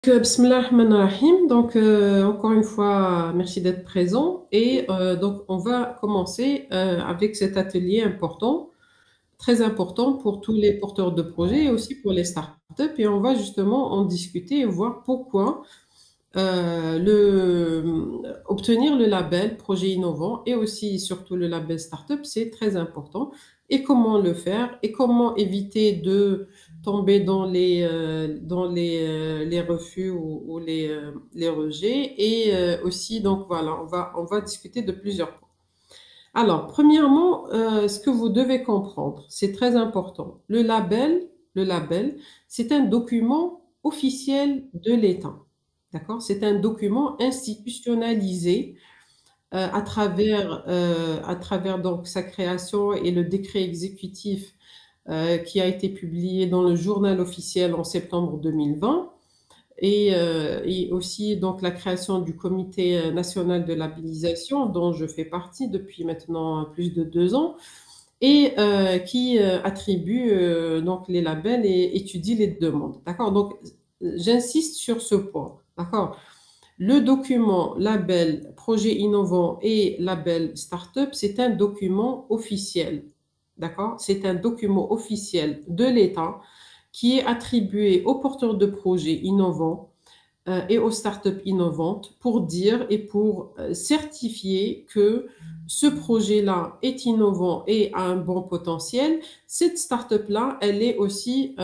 Bismillah ar-Rahman ar-Rahim. Donc, encore une fois, merci d'être présent. Et donc, on va commencer avec cet atelier important, très important pour tous les porteurs de projets et aussi pour les startups. Et on va justement en discuter et voir pourquoi obtenir le label projet innovant et aussi surtout le label startup, c'est très important. Et comment le faire et comment éviter de tomber dans les refus ou les rejets. Et aussi, donc voilà, on va discuter de plusieurs points. Alors, premièrement, ce que vous devez comprendre, c'est très important. Le label, c'est un document officiel de l'État. D'accord? C'est un document institutionnalisé à travers donc sa création et le décret exécutif qui a été publié dans le journal officiel en septembre 2020 et aussi donc la création du comité national de labellisation dont je fais partie depuis maintenant plus de 2 ans et qui attribue donc les labels et étudie les demandes. D'accord? Donc, j'insiste sur ce point. D'accord? Le document label projet innovant et label startup, c'est un document officiel. D'accord? C'est un document officiel de l'État qui est attribué aux porteurs de projets innovants et aux startups innovantes pour dire et pour certifier que ce projet-là est innovant et a un bon potentiel. Cette startup-là, elle est aussi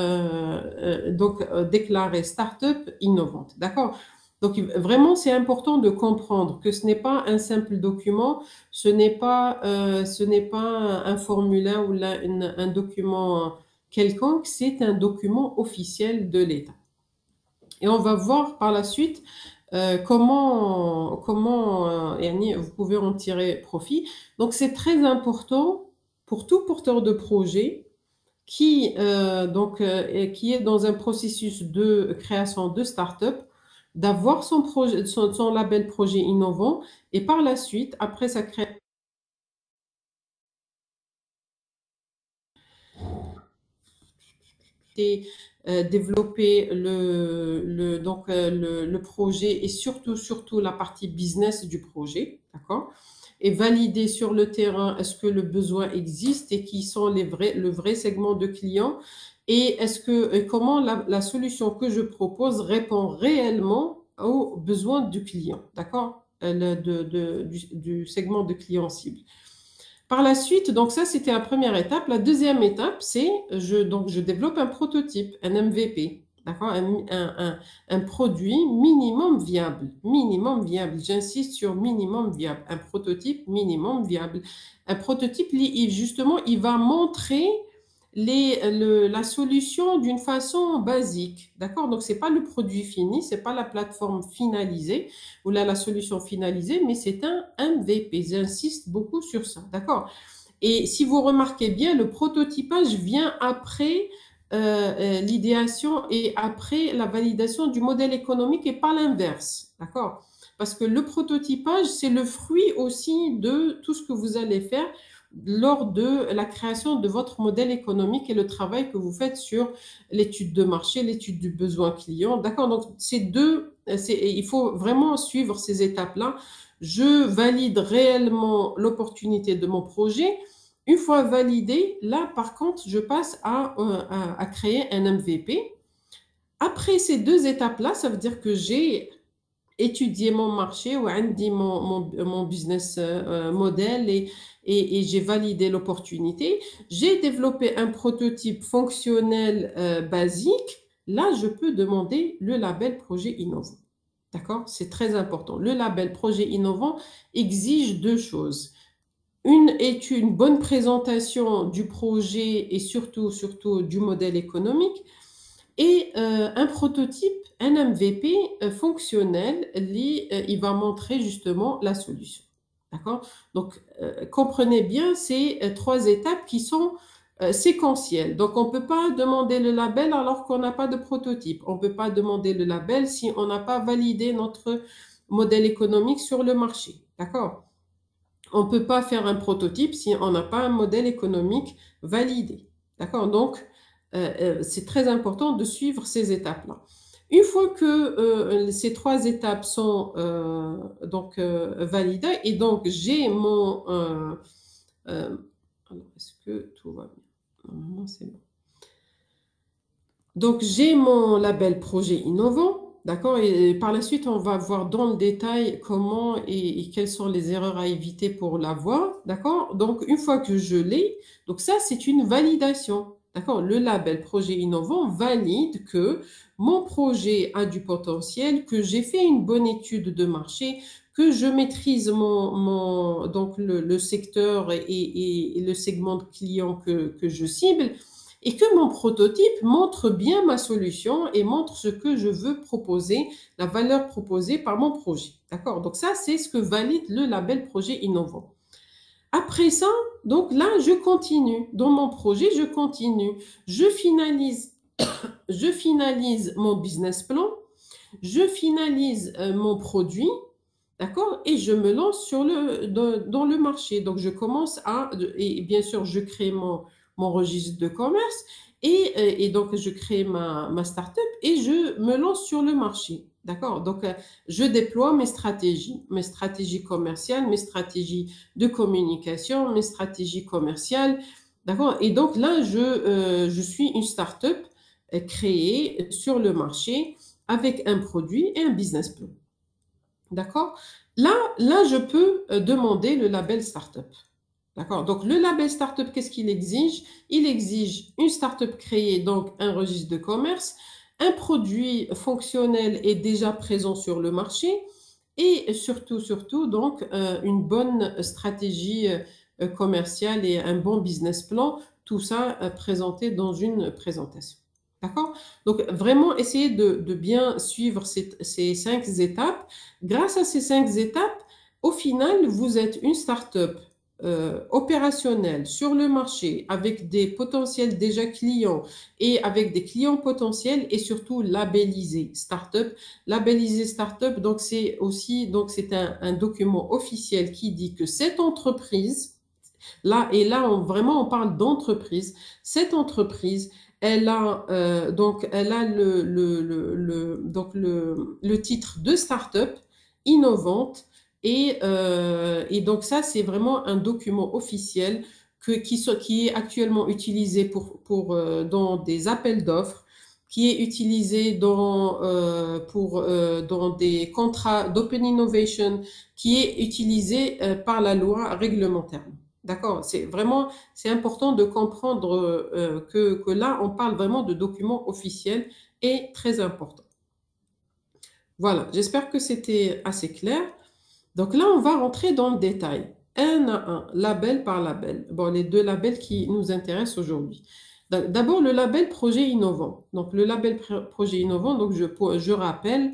déclarée startup innovante. D'accord? Donc vraiment, c'est important de comprendre que ce n'est pas un simple document, ce n'est pas un formulaire ou un document quelconque, c'est un document officiel de l'État. Et on va voir par la suite comment yani, vous pouvez en tirer profit. Donc, c'est très important pour tout porteur de projet qui est dans un processus de création de start-up, d'avoir son projet, son label projet innovant et par la suite, après sa création, développer le projet et surtout la partie business du projet, d'accord? Et valider sur le terrain est-ce que le besoin existe et qui sont le vrai segment de clients et comment la solution que je propose répond réellement aux besoins du client, d'accord? Du segment de client cible. Par la suite, donc ça, c'était la première étape. La deuxième étape, c'est donc je développe un prototype, un MVP, d'accord? Un produit minimum viable. Minimum viable. J'insiste sur minimum viable. Un prototype minimum viable. Un prototype, justement, il va montrer la solution d'une façon basique, d'accord? Donc, c'est pas le produit fini, c'est pas la plateforme finalisée ou la solution finalisée, mais c'est un MVP. J'insiste beaucoup sur ça, d'accord? Et si vous remarquez bien, le prototypage vient après l'idéation et après la validation du modèle économique et pas l'inverse, d'accord? Parce que le prototypage, c'est le fruit aussi de tout ce que vous allez faire lors de la création de votre modèle économique et le travail que vous faites sur l'étude de marché, l'étude du besoin client. D'accord? Donc, il faut vraiment suivre ces étapes-là. Je valide réellement l'opportunité de mon projet. Une fois validé, là, par contre, je passe à créer un MVP. Après ces deux étapes-là, ça veut dire que j'ai étudié mon marché ou عندي mon business model et j'ai validé l'opportunité. J'ai développé un prototype fonctionnel basique. Là, je peux demander le label projet innovant. D'accord? C'est très important. Le label projet innovant exige deux choses. Une bonne présentation du projet et surtout du modèle économique et un prototype, un MVP fonctionnel, il va montrer justement la solution. D'accord? Donc, comprenez bien ces trois étapes qui sont séquentielles. Donc, on ne peut pas demander le label alors qu'on n'a pas de prototype. On ne peut pas demander le label si on n'a pas validé notre modèle économique sur le marché. D'accord? On ne peut pas faire un prototype si on n'a pas un modèle économique validé. D'accord? Donc, c'est très important de suivre ces étapes-là. Une fois que ces trois étapes sont validées, et donc j'ai mon... alors, est-ce que tout va bien? Normalement, c'est bon. Donc, j'ai mon label projet innovant, d'accord? Et par la suite, on va voir dans le détail comment et quelles sont les erreurs à éviter pour l'avoir, d'accord? Donc, une fois que je l'ai, donc ça, c'est une validation, d'accord? Le label projet innovant valide que mon projet a du potentiel, que j'ai fait une bonne étude de marché, que je maîtrise donc le secteur et le segment de clients que je cible, et que mon prototype montre bien ma solution et montre ce que je veux proposer, la valeur proposée par mon projet. D'accord? Donc ça, c'est ce que valide le label projet innovant. Après ça, donc là, je continue. Dans mon projet, je continue. Je finalise mon business plan, je finalise mon produit, d'accord? Et je me lance dans le marché. Donc, je commence et bien sûr, je crée mon registre de commerce et donc je crée ma start-up et je me lance sur le marché. D'accord? Donc, je déploie mes stratégies commerciales, mes stratégies de communication, mes stratégies commerciales. D'accord? Et donc là, je suis une start-up créée sur le marché avec un produit et un business plan. D'accord? Là, je peux demander le label startup. D'accord? Donc, le label startup, qu'est-ce qu'il exige? Il exige une startup créée, donc un registre de commerce, un produit fonctionnel et déjà présent sur le marché et surtout, donc, une bonne stratégie commerciale et un bon business plan, tout ça présenté dans une présentation. D'accord? Donc, vraiment, essayez de bien suivre ces 5 étapes. Grâce à ces 5 étapes, au final, vous êtes une start-up opérationnelle sur le marché avec des potentiels déjà clients et avec des clients potentiels et surtout labellisé start-up. Labellisé start-up, donc c'est aussi c'est un document officiel qui dit que cette entreprise, vraiment, on parle d'entreprise. Cette entreprise, elle a le titre de start-up innovante et donc ça, c'est vraiment un document officiel qui est actuellement utilisé dans des appels d'offres, qui est utilisé dans des contrats d'open innovation, qui est utilisé par la loi réglementaire. D'accord? C'est important de comprendre que là, on parle vraiment de documents officiels et très importants. Voilà, j'espère que c'était assez clair. Donc là, on va rentrer dans le détail, un à un, label par label. Bon, les 2 labels qui nous intéressent aujourd'hui. D'abord, le label projet innovant. Donc, le label projet innovant, donc je rappelle,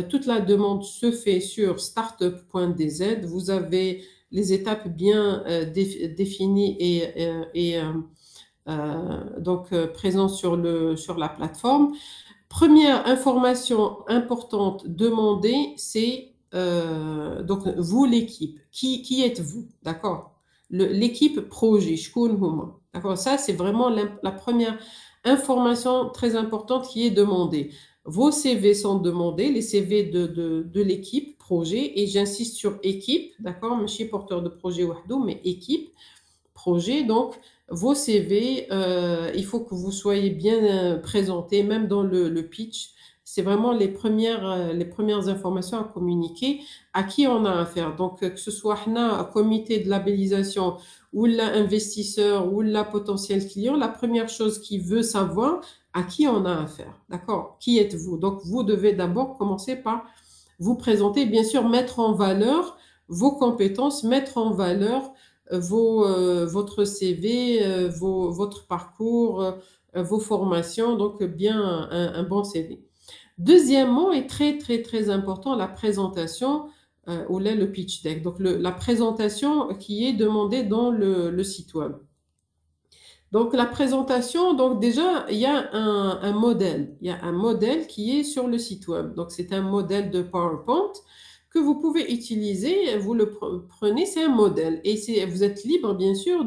toute la demande se fait sur startup.dz. Vous avez les étapes bien définies et présentes sur la plateforme. Première information importante demandée, c'est donc vous l'équipe. Qui êtes-vous? D'accord? L'équipe projet, shkoun huma. D'accord? Ça, c'est vraiment la première information très importante qui est demandée. Vos CV sont demandés, les CV de l'équipe projet, et j'insiste sur équipe, d'accord? Je suis porteur de projet wahdo, mais équipe projet. Donc, vos CV, il faut que vous soyez bien présentés, même dans le pitch. C'est vraiment les premières informations à communiquer à qui on a affaire. Donc, que ce soit un comité de labellisation ou l'investisseur ou la potentiel client, la première chose qu'il veut savoir, à qui on a affaire. D'accord? Qui êtes-vous? Donc, vous devez d'abord commencer par vous présenter, bien sûr, mettre en valeur vos compétences, mettre en valeur votre CV, votre parcours, vos formations, donc bien un bon CV. Deuxièmement, et très très très important, la présentation ou là le pitch deck. Donc la présentation qui est demandée dans le site web. Donc la présentation, donc déjà il y a un modèle, il y a un modèle qui est sur le site web. Donc c'est un modèle de PowerPoint que vous pouvez utiliser, vous le prenez, c'est un modèle et vous êtes libre bien sûr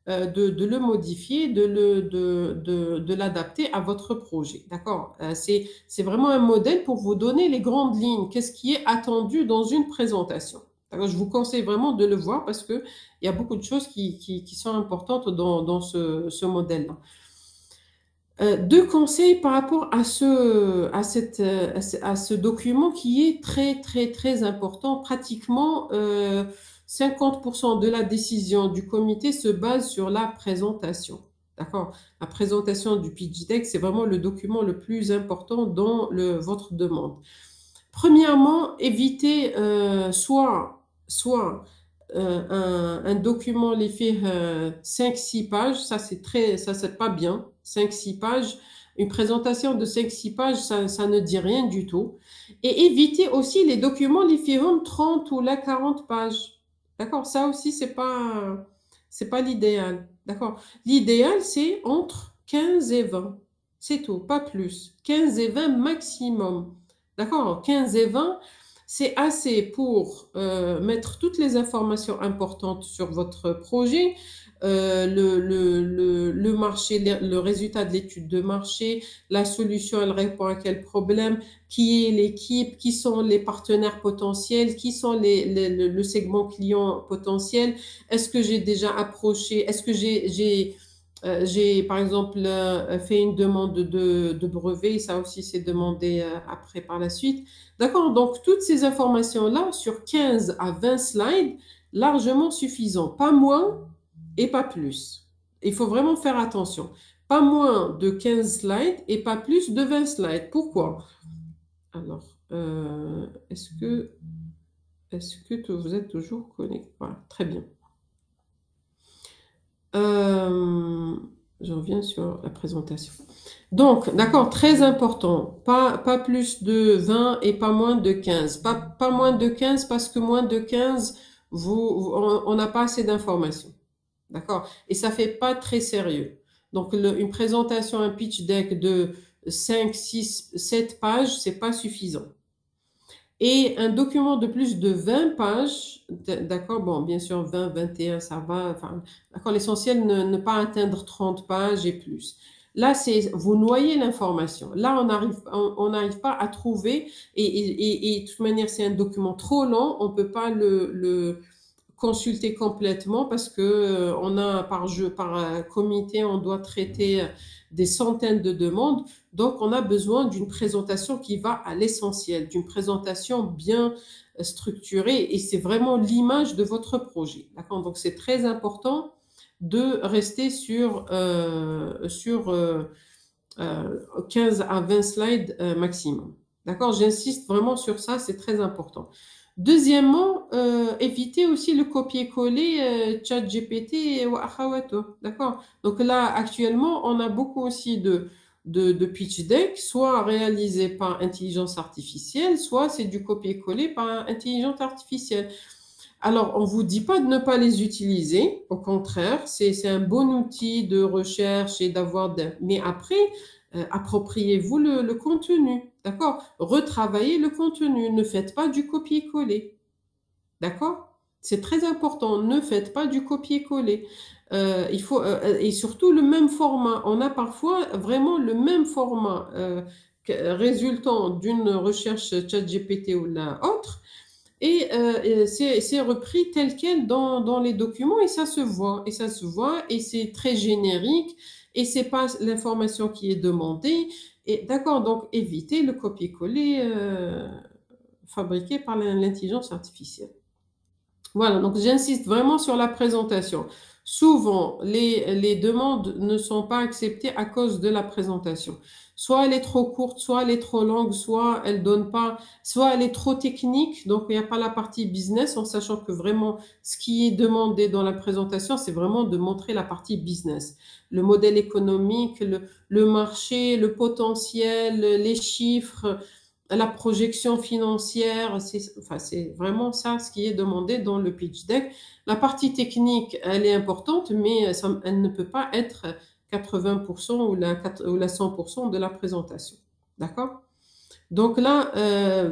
de le modifier, de l'adapter à votre projet. D'accord? C'est vraiment un modèle pour vous donner les grandes lignes. Qu'est-ce qui est attendu dans une présentation? Alors, je vous conseille vraiment de le voir parce qu'il y a beaucoup de choses qui sont importantes dans ce modèle-là. Deux conseils par rapport à ce document qui est très, très, très important. Pratiquement 50% de la décision du comité se base sur la présentation. D'accord? La présentation du pitch deck, c'est vraiment le document le plus important dans votre demande. Premièrement, évitez soit un document les fait 5-6 pages, ça c'est pas bien, 5-6 pages. Une présentation de 5-6 pages, ça ne dit rien du tout. Et évitez aussi les documents les fait 30 ou la 40 pages. D'accord? Ça aussi, c'est pas l'idéal. D'accord? L'idéal, c'est entre 15 et 20. C'est tout, pas plus. 15 et 20 maximum. D'accord? 15 et 20, c'est assez pour mettre toutes les informations importantes sur votre projet, le marché, le résultat de l'étude de marché, la solution, elle répond à quel problème, qui est l'équipe, qui sont les partenaires potentiels, qui sont le segment client potentiel, est-ce que j'ai déjà approché, est-ce que j'ai, par exemple, fait une demande de brevet, ça aussi c'est demandé après par la suite. D'accord, donc toutes ces informations-là sur 15 à 20 slides, largement suffisant, pas moins et pas plus. Il faut vraiment faire attention. Pas moins de 15 slides et pas plus de 20 slides. Pourquoi? Alors, est-ce que vous êtes toujours connecté? Voilà, très bien. Je reviens sur la présentation. Donc, d'accord, très important. Pas plus de 20 et pas moins de 15. Pas moins de 15 parce que moins de 15, on n'a pas assez d'informations. D'accord? Et ça fait pas très sérieux. Donc, une présentation, un pitch deck de 5, 6, 7 pages, c'est pas suffisant. Et un document de plus de 20 pages, d'accord, bon, bien sûr, 20, 21, ça va, enfin, d'accord, l'essentiel, ne pas atteindre 30 pages et plus. Là, vous noyez l'information. Là, on n'arrive pas à trouver, et de toute manière, c'est un document trop long, on peut pas le consulter complètement parce que on a par comité, on doit traiter des centaines de demandes. Donc, on a besoin d'une présentation qui va à l'essentiel, d'une présentation bien structurée et c'est vraiment l'image de votre projet. D'accord? Donc, c'est très important de rester sur 15 à 20 slides maximum. D'accord? J'insiste vraiment sur ça, c'est très important. Deuxièmement, évitez aussi le copier-coller ChatGPT ou Akhawato. D'accord? Donc là, actuellement, on a beaucoup aussi de pitch deck, soit réalisé par intelligence artificielle, soit c'est du copier-coller par intelligence artificielle. Alors, on ne vous dit pas de ne pas les utiliser, au contraire, c'est un bon outil de recherche et Mais après, appropriez-vous le contenu, d'accord? Retravaillez le contenu, ne faites pas du copier-coller, d'accord? C'est très important, ne faites pas du copier-coller. Et surtout le même format. On a parfois vraiment le même format résultant d'une recherche ChatGPT ou la autre et c'est repris tel quel dans les documents et ça se voit. Et ça se voit et c'est très générique et c'est pas l'information qui est demandée. Et d'accord, donc évitez le copier-coller fabriqué par l'intelligence artificielle. Voilà, donc j'insiste vraiment sur la présentation. Souvent, les demandes ne sont pas acceptées à cause de la présentation. Soit elle est trop courte, soit elle est trop longue, soit elle donne pas, soit elle est trop technique, donc il n'y a pas la partie business, en sachant que vraiment ce qui est demandé dans la présentation, c'est vraiment de montrer la partie business. Le modèle économique, le marché, le potentiel, les chiffres, la projection financière, c'est vraiment ça ce qui est demandé dans le pitch deck. La partie technique, elle est importante, mais elle ne peut pas être 80% ou la 100% de la présentation. D'accord? Donc là,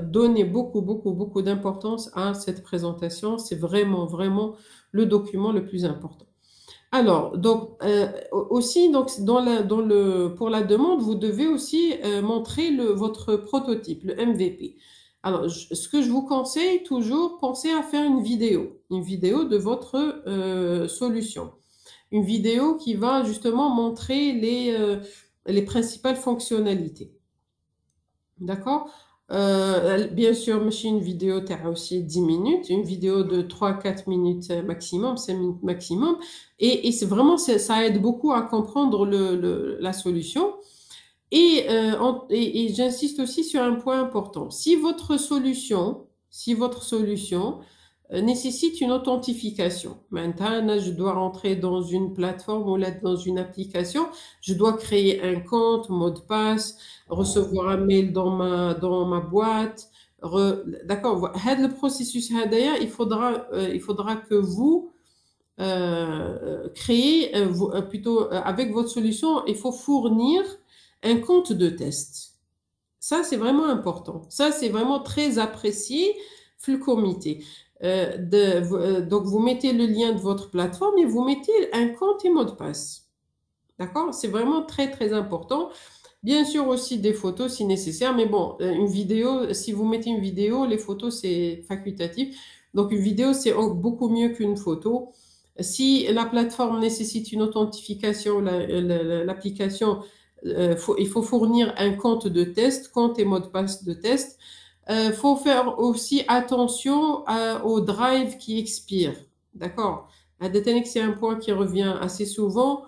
donnez beaucoup, beaucoup, beaucoup d'importance à cette présentation. C'est vraiment, vraiment le document le plus important. Alors, donc, aussi, donc, pour la demande, vous devez aussi montrer votre prototype, le MVP. Alors, ce que je vous conseille toujours, pensez à faire une vidéo de votre solution. Une vidéo qui va justement montrer les principales fonctionnalités. D'accord? Bien sûr, ماشي une vidéo t'as aussi 10 minutes, une vidéo de 3-4 minutes maximum, 5 minutes maximum. Et c'est vraiment, ça aide beaucoup à comprendre la solution. Et j'insiste aussi sur un point important. Si votre solution nécessite une authentification. Maintenant, je dois rentrer dans une plateforme ou là, dans une application. Je dois créer un compte, mot de passe, recevoir un mail dans ma boîte. D'accord, le processus, il faudra que vous créez, plutôt avec votre solution, il faut fournir un compte de test. Ça, c'est vraiment important. Ça, c'est vraiment très apprécié le comité. Donc, vous mettez le lien de votre plateforme et vous mettez un compte et mot de passe. D'accord? C'est vraiment très, très important. Bien sûr aussi des photos si nécessaire, mais bon, une vidéo, si vous mettez une vidéo, les photos, c'est facultatif. Donc, une vidéo, c'est beaucoup mieux qu'une photo. Si la plateforme nécessite une authentification, l'application, il faut fournir un compte de test, compte et mot de passe de test. Il faut faire aussi attention au drive qui expire. D'accord? C'est un point qui revient assez souvent.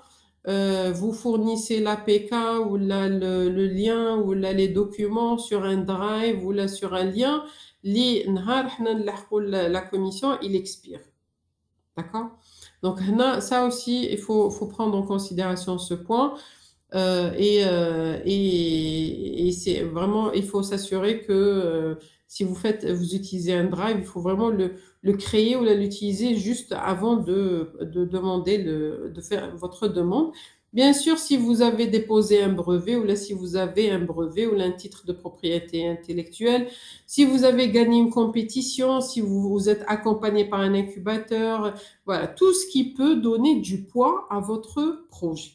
Vous fournissez l'APK ou le lien ou les documents sur un drive ou là sur un lien. La commission, il expire. D'accord? Donc, ça aussi, il faut prendre en considération ce point. Et c'est vraiment, il faut s'assurer que si vous utilisez un drive, il faut vraiment le créer ou l'utiliser juste avant de demander de faire votre demande. Bien sûr, si vous avez déposé un brevet ou là, si vous avez un brevet ou là, un titre de propriété intellectuelle, si vous avez gagné une compétition, si vous êtes accompagné par un incubateur, voilà, tout ce qui peut donner du poids à votre projet.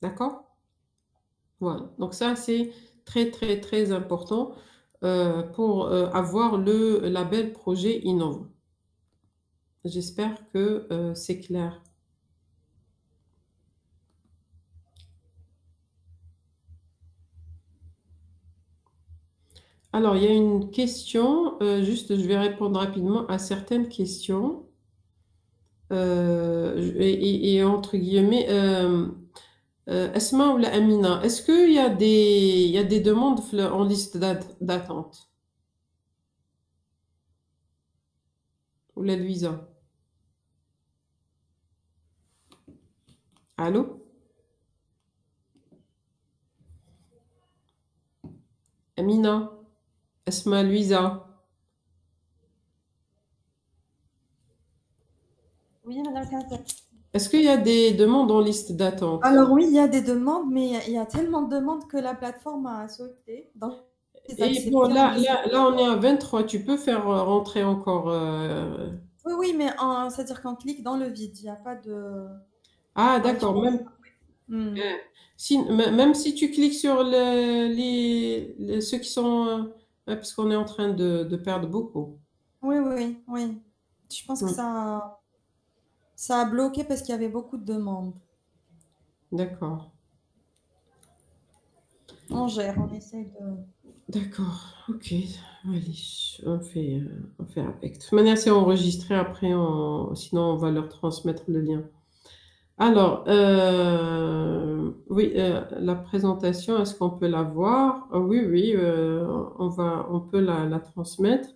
D'accord? Voilà. Donc ça, c'est très, très, très important pour avoir le label projet innovant. J'espère que c'est clair. Alors, il y a une question, juste je vais répondre rapidement à certaines questions. Et entre guillemets, Asma ou la Amina, est-ce qu'il y a des demandes en liste d'attente? Ou la Louisa? Allô? Amina? Asma, Louisa? Oui, Madame Quintet. Est-ce qu'il y a des demandes en liste d'attente? Alors oui, il y a des demandes, mais il y a tellement de demandes que la plateforme a sauté. Donc, c'est Et bon, accepté en liste. là, on est à 23. Tu peux faire rentrer encore. Oui, oui, mais c'est-à-dire qu'on clique dans le vide. Il n'y a pas de. Ah, Ouais, je d'accord. pense. Même, Hmm. même si tu cliques sur ceux qui sont. Parce qu'on est en train de perdre beaucoup. Oui, oui, oui. Je pense que Hmm, ça a bloqué parce qu'il y avait beaucoup de demandes. d'accord. On gère, on essaie de. D'accord. Ok. Allez, on fait avec. De toute manière, c'est enregistré. Après, sinon, on va leur transmettre le lien. Alors, oui, la présentation, est-ce qu'on peut la voir? Oui, oui, on peut la transmettre.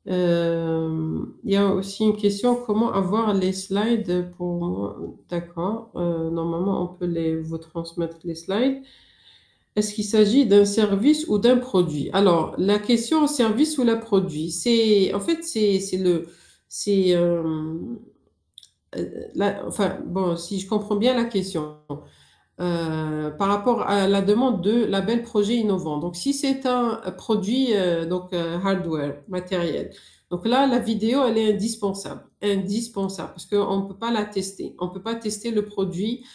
Il y a aussi une question, comment avoir les slides pour moi? D'accord, normalement, on peut vous transmettre les slides. Est-ce qu'il s'agit d'un service ou d'un produit? Alors, la question service ou la produit, en fait, c'est, enfin, bon, si je comprends bien la question. par rapport à la demande de label projet innovant. Donc, si c'est un produit, hardware, matériel, donc là, la vidéo, elle est indispensable, indispensable, parce qu'on ne peut pas la tester. On ne peut pas tester le produit,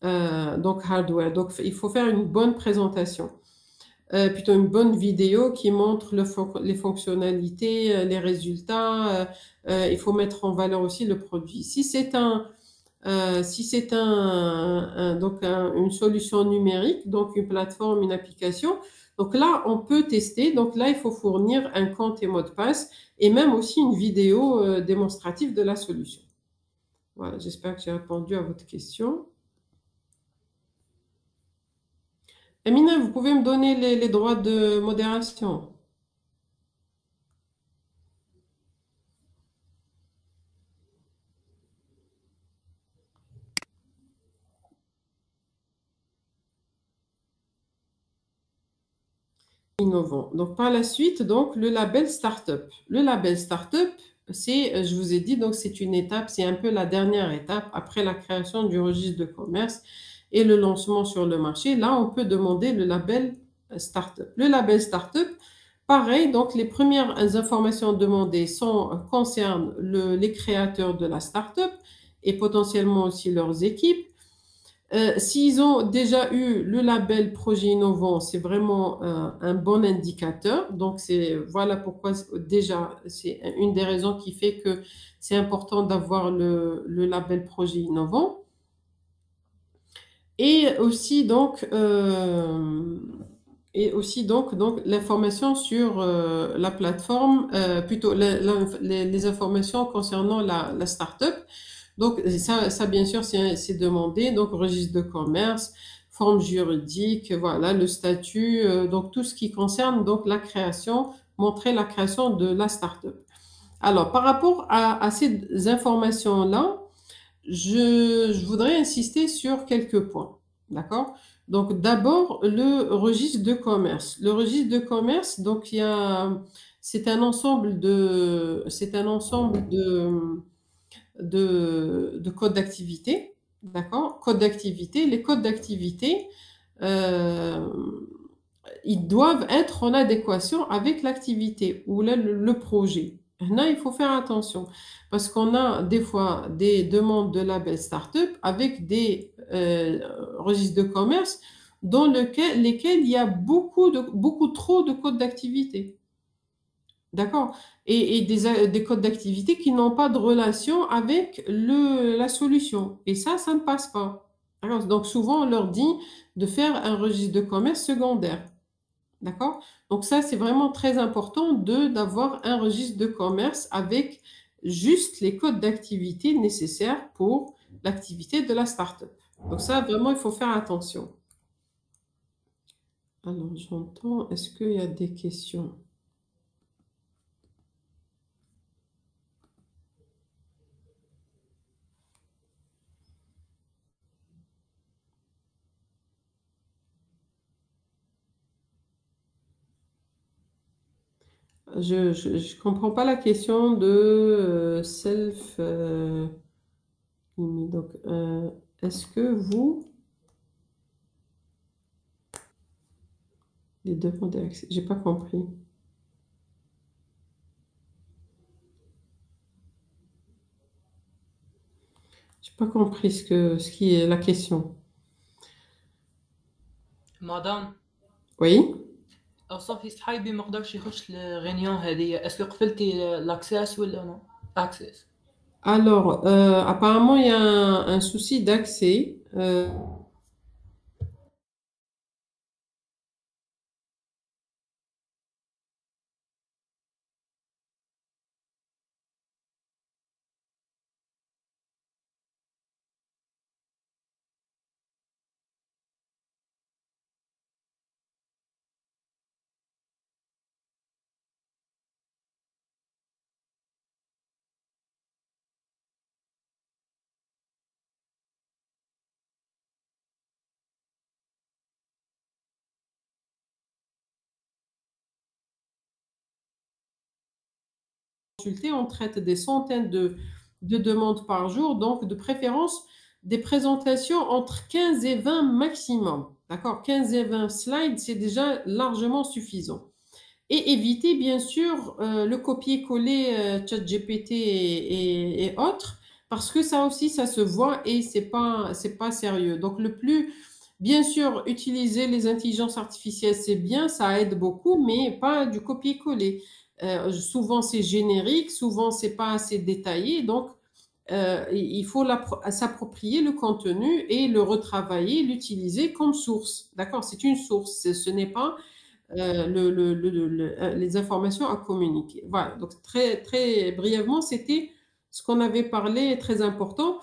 donc hardware. Donc, il faut faire une bonne présentation, plutôt une bonne vidéo qui montre les fonctionnalités, les résultats. Il faut mettre en valeur aussi le produit. Si c'est une solution numérique, donc une plateforme, une application, donc là, on peut tester. Donc là, il faut fournir un compte et mot de passe et même aussi une vidéo démonstrative de la solution. Voilà, j'espère que j'ai répondu à votre question. Amina, vous pouvez me donner les droits de modération? Innovant. Donc, par la suite, donc, le label Startup. Le label Startup, je vous ai dit, donc, c'est une étape, c'est un peu la dernière étape après la création du registre de commerce et le lancement sur le marché. Là, on peut demander le label Startup. Le label Startup, pareil, donc, les premières informations demandées concernent les créateurs de la startup et potentiellement aussi leurs équipes. S'ils ont déjà eu le label projet innovant, c'est vraiment un bon indicateur. Donc, voilà pourquoi déjà, c'est une des raisons qui fait que c'est important d'avoir le label projet innovant. Et aussi, donc l'information sur la plateforme, plutôt les informations concernant la startup. Donc, ça bien sûr, c'est demandé. Donc, registre de commerce, forme juridique, voilà, le statut, donc tout ce qui concerne donc la création, montrer la création de la start-up. Alors, par rapport à ces informations-là, je voudrais insister sur quelques points. D'accord? Donc, d'abord, le registre de commerce. Le registre de commerce, donc, c'est un ensemble de codes d'activité. D'accord? Codes d'activité. Les codes d'activité, euh, ils doivent être en adéquation avec l'activité ou le projet. Là, il faut faire attention parce qu'on a des fois des demandes de label startup avec des registres de commerce dans lesquels il y a beaucoup trop de codes d'activité. D'accord? Et des codes d'activité qui n'ont pas de relation avec la solution. Et ça ne passe pas. D'accord? Donc souvent, on leur dit de faire un registre de commerce secondaire. D'accord? Donc ça, c'est vraiment très important d'avoir un registre de commerce avec juste les codes d'activité nécessaires pour l'activité de la start-up. Donc ça, vraiment, il faut faire attention. Alors, j'entends, est-ce qu'il y a des questions? Je comprends pas la question de self. Donc, est-ce que vous les demandez accès? J'ai pas compris. J'ai pas compris ce qui est la question. مدام Oui. صافي صحيبي ما قدرش يخش الغينيون هذه اسكو قفلتي لاكسيس ولا نو اكسس Alors, apparemment, il y a un souci d'accès. On traite des centaines de demandes par jour, donc de préférence, des présentations entre 15 et 20 maximum. D'accord? 15 et 20 slides, c'est déjà largement suffisant. Et éviter, bien sûr, le copier-coller ChatGPT et autres, parce que ça aussi, ça se voit et c'est pas sérieux. Donc, bien sûr, utiliser les intelligences artificielles, c'est bien, ça aide beaucoup, mais pas du copier-coller. Souvent, c'est générique, souvent, c'est pas assez détaillé. Donc, il faut s'approprier le contenu et le retravailler, l'utiliser comme source. D'accord? C'est une source. Ce n'est pas les informations à communiquer. Voilà, donc très, très brièvement, c'était ce qu'on avait parlé, très important.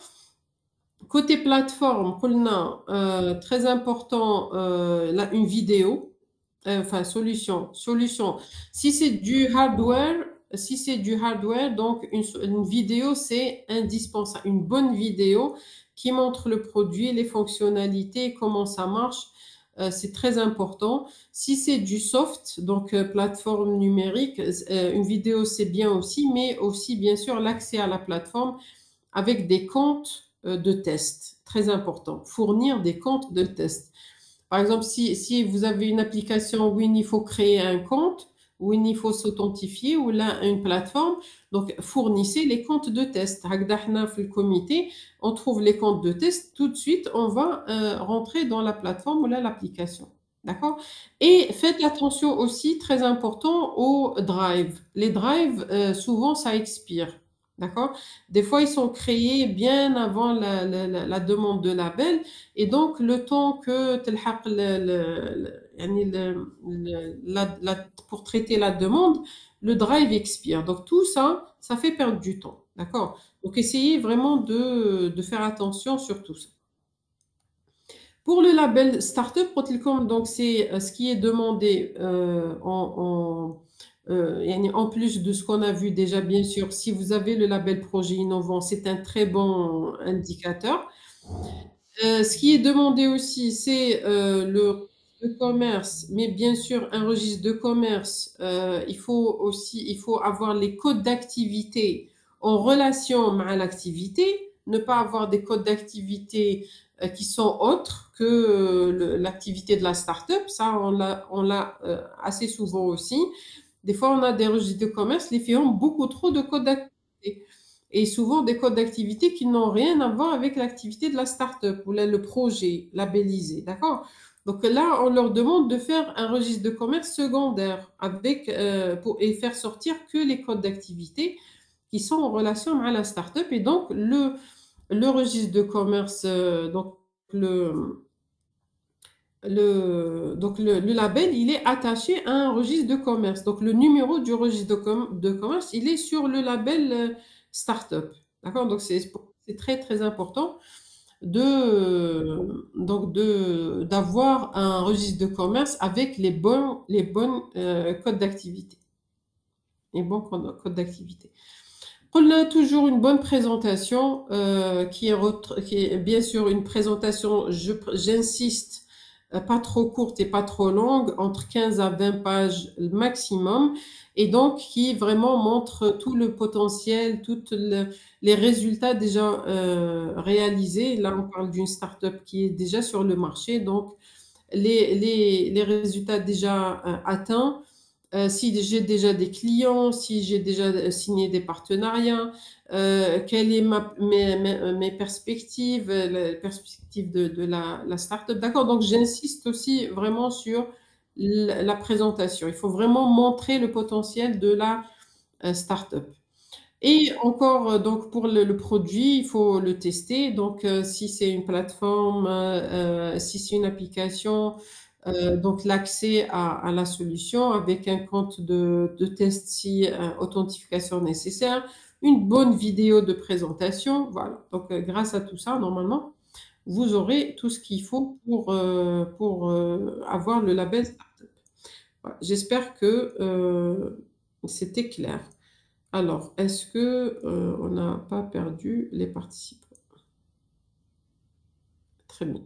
Côté plateforme, très important, une vidéo, enfin solution. Si c'est du hardware, donc une vidéo, c'est indispensable. Une bonne vidéo qui montre le produit, les fonctionnalités, comment ça marche, c'est très important. Si c'est du soft, donc plateforme numérique, une vidéo c'est bien aussi, mais aussi bien sûr l'accès à la plateforme avec des comptes de test. Très important. Fournir des comptes de test. Par exemple, si vous avez une application où il faut créer un compte, où il faut s'authentifier, ou là, une plateforme, donc fournissez les comptes de test. Hakda hna في le comité, on trouve les comptes de test, tout de suite, on va rentrer dans la plateforme ou là, l'application. D'accord? Et faites attention aussi, très important, aux drives. Les drives, souvent, ça expire. D'accord? Des fois, ils sont créés bien avant la demande de label. Et donc, le temps que تلحق يعني pour traiter la demande, le drive expire. Donc, tout ça, ça fait perdre du temps. D'accord? Donc, essayez vraiment de faire attention sur tout ça. Pour le label Startup Protilcom, donc c'est ce qui est demandé يعني en plus de ce qu'on a vu déjà, bien sûr, si vous avez le label projet innovant, c'est un très bon indicateur. Ce qui est demandé aussi, c'est le registre de commerce, mais bien sûr, un registre de commerce, il faut avoir les codes d'activité en relation à l'activité, ne pas avoir des codes d'activité qui sont autres que l'activité de la start-up. Ça, on l'a assez souvent aussi. Des fois, on a des registres de commerce, les filles ont beaucoup trop de codes d'activité. Et souvent des codes d'activité qui n'ont rien à voir avec l'activité de la start-up ou là, le projet labellisé. D'accord? Donc là, on leur demande de faire un registre de commerce secondaire et faire sortir que les codes d'activité qui sont en relation à la start-up. Et donc, le registre de commerce, donc le, le label, il est attaché à un registre de commerce. Donc, le numéro du registre de commerce, il est sur le label startup. D'accord? Donc, c'est très, très important d'avoir un registre de commerce avec les bonnes codes d'activité. Les bons codes d'activité. On a toujours une bonne présentation qui est bien sûr une présentation, j'insiste, pas trop courte et pas trop longue, entre 15 à 20 pages maximum, et donc qui vraiment montre tout le potentiel, les résultats déjà réalisés. Là, on parle d'une start-up qui est déjà sur le marché, donc les résultats déjà atteints. Si j'ai déjà des clients, si j'ai déjà signé des partenariats, quelles sont mes perspectives, les perspectives de la start-up. D'accord, donc j'insiste aussi vraiment sur la présentation. Il faut vraiment montrer le potentiel de la start-up. Et encore, donc pour le produit, il faut le tester. Donc, si c'est une plateforme, si c'est une application, donc l'accès à la solution avec un compte de test si authentification nécessaire, une bonne vidéo de présentation. Voilà. Donc, grâce à tout ça, normalement, vous aurez tout ce qu'il faut pour avoir le label Startup. Voilà. J'espère que c'était clair. Alors, est-ce que on n'a pas perdu les participants? Très bien.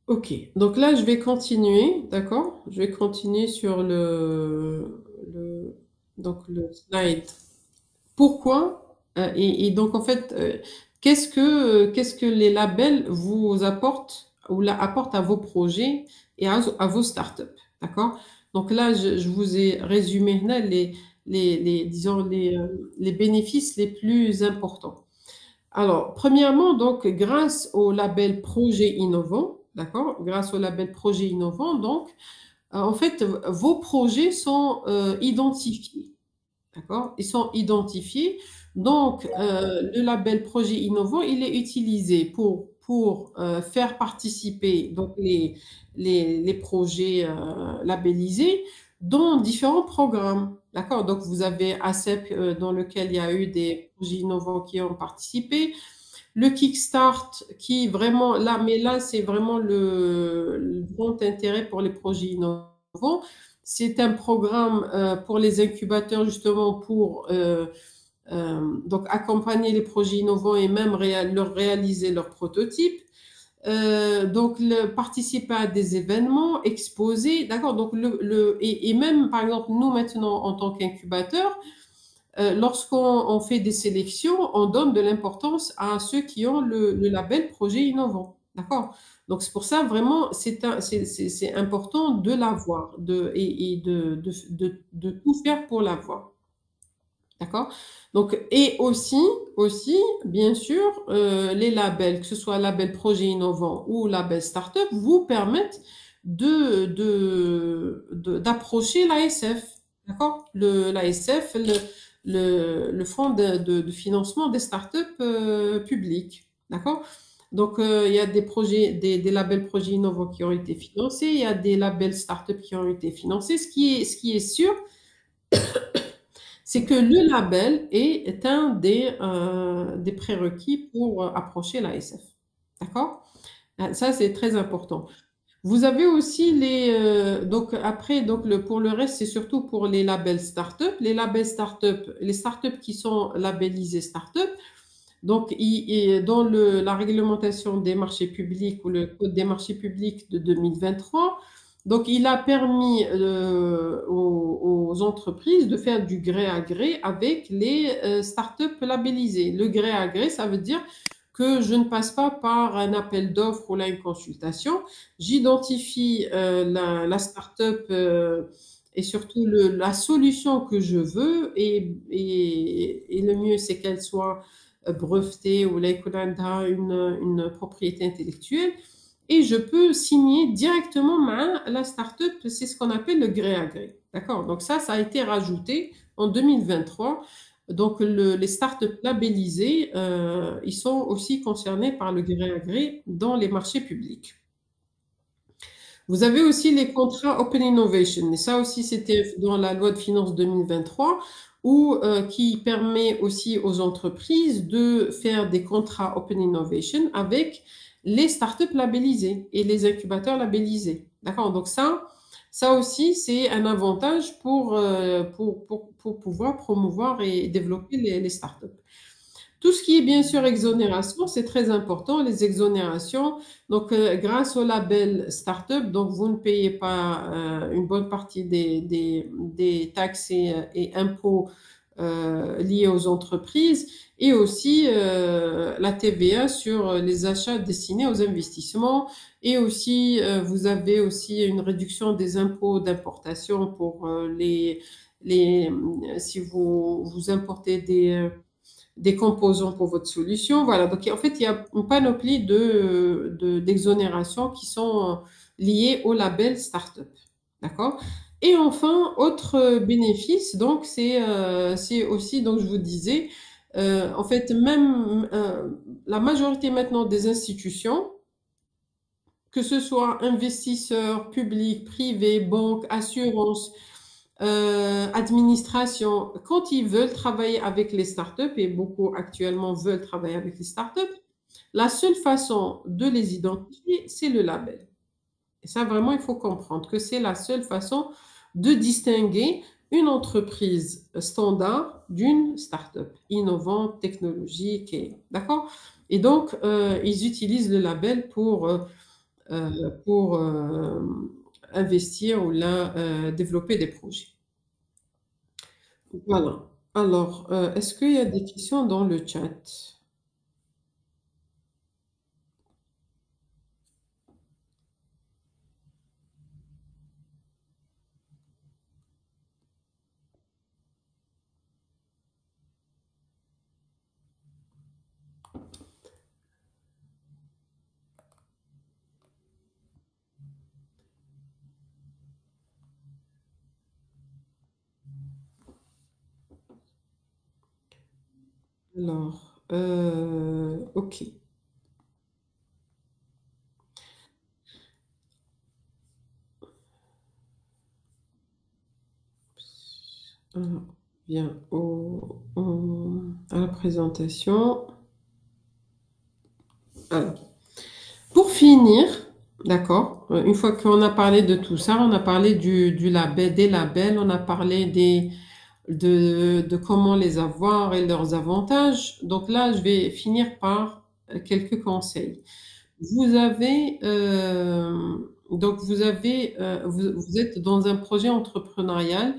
Ok, donc là, je vais continuer, d'accord? Je vais continuer sur donc le slide. Pourquoi? Et donc, en fait, qu'est-ce que les labels vous apportent ou apportent à vos projets et à vos startups? D'accord? Donc là, je vous ai résumé là, disons, les bénéfices les plus importants. Alors, premièrement, donc, grâce au label Projet Innovant, d'accord? Grâce au label Projet Innovant, donc, en fait, vos projets sont identifiés. D'accord? Ils sont identifiés. Donc, le label projet innovant, il est utilisé pour faire participer donc les projets labellisés dans différents programmes. D'accord? Donc, vous avez ACEP dans lequel il y a eu des projets innovants qui ont participé. Le Kickstart qui vraiment, là, mais là, c'est vraiment le grand intérêt pour les projets innovants. C'est un programme pour les incubateurs justement pour donc accompagner les projets innovants et même leur réaliser leurs prototypes. Donc participer à des événements, exposer, d'accord. Donc et même par exemple nous maintenant en tant qu'incubateur, lorsqu'on fait des sélections, on donne de l'importance à ceux qui ont le label projet innovant. D'accord? Donc, c'est pour ça, vraiment, c'est important de l'avoir et de tout faire pour l'avoir. D'accord? Donc, et aussi, bien sûr, les labels, que ce soit label projet innovant ou label startup, vous permettent d'approcher l'ASF. D'accord? L'ASF, le fonds de financement des startups publiques. D'accord? Donc, il y a des projets, des labels projets innovants qui ont été financés, il y a des labels startups qui ont été financés. Ce qui est sûr, c'est que le label est un des prérequis pour approcher l'ASF. D'accord? Ça, c'est très important. Vous avez aussi donc après, donc pour le reste, c'est surtout pour les labels start-up. Les labels start-up, les start-up qui sont labellisés start-up, donc dans la réglementation des marchés publics ou le code des marchés publics de 2023, donc il a permis aux entreprises de faire du gré à gré avec les start-up labellisées. Le gré à gré, ça veut dire que je ne passe pas par un appel d'offres ou là une consultation. J'identifie la start-up et surtout la solution que je veux et le mieux c'est qu'elle soit brevetée ou là qu'on a une propriété intellectuelle et je peux signer directement la start-up, c'est ce qu'on appelle le gré à gré. D'accord? Donc ça a été rajouté en 2023. Donc, les startups labellisées, ils sont aussi concernés par le gré à gré dans les marchés publics. Vous avez aussi les contrats Open Innovation. Et ça aussi, c'était dans la loi de finances 2023, qui permet aussi aux entreprises de faire des contrats Open Innovation avec les startups labellisées et les incubateurs labellisés. D'accord? Donc ça aussi, c'est un avantage pour pouvoir promouvoir et développer les startups. Tout ce qui est bien sûr exonération, c'est très important, les exonérations. Donc, grâce au label Startup, donc vous ne payez pas une bonne partie des taxes et impôts liés aux entreprises et aussi la TVA sur les achats destinés aux investissements et aussi vous avez aussi une réduction des impôts d'importation pour si vous importez des composants pour votre solution. Voilà, donc en fait, il y a une panoplie d'exonérations qui sont liées au label Startup. D'accord? Et enfin, autre bénéfice, donc c'est aussi, donc je vous disais, en fait, même la majorité maintenant des institutions, que ce soit investisseurs, publics, privés, banques, assurances, administration, quand ils veulent travailler avec les startups, et beaucoup actuellement veulent travailler avec les startups, la seule façon de les identifier, c'est le label. Et ça, vraiment, il faut comprendre que c'est la seule façon de distinguer une entreprise standard d'une startup innovante, technologique, d'accord? Et donc, ils utilisent le label pour pour investir ou là, développer des projets. Voilà. Alors, est-ce qu'il y a des questions dans le chat? Alors, ok. Alors, bien à la présentation. Alors, pour finir, d'accord, une fois qu'on a parlé de tout ça, on a parlé du label, des labels, on a parlé de comment les avoir et leurs avantages. Donc là, je vais finir par quelques conseils. Vous avez, donc vous êtes dans un projet entrepreneurial,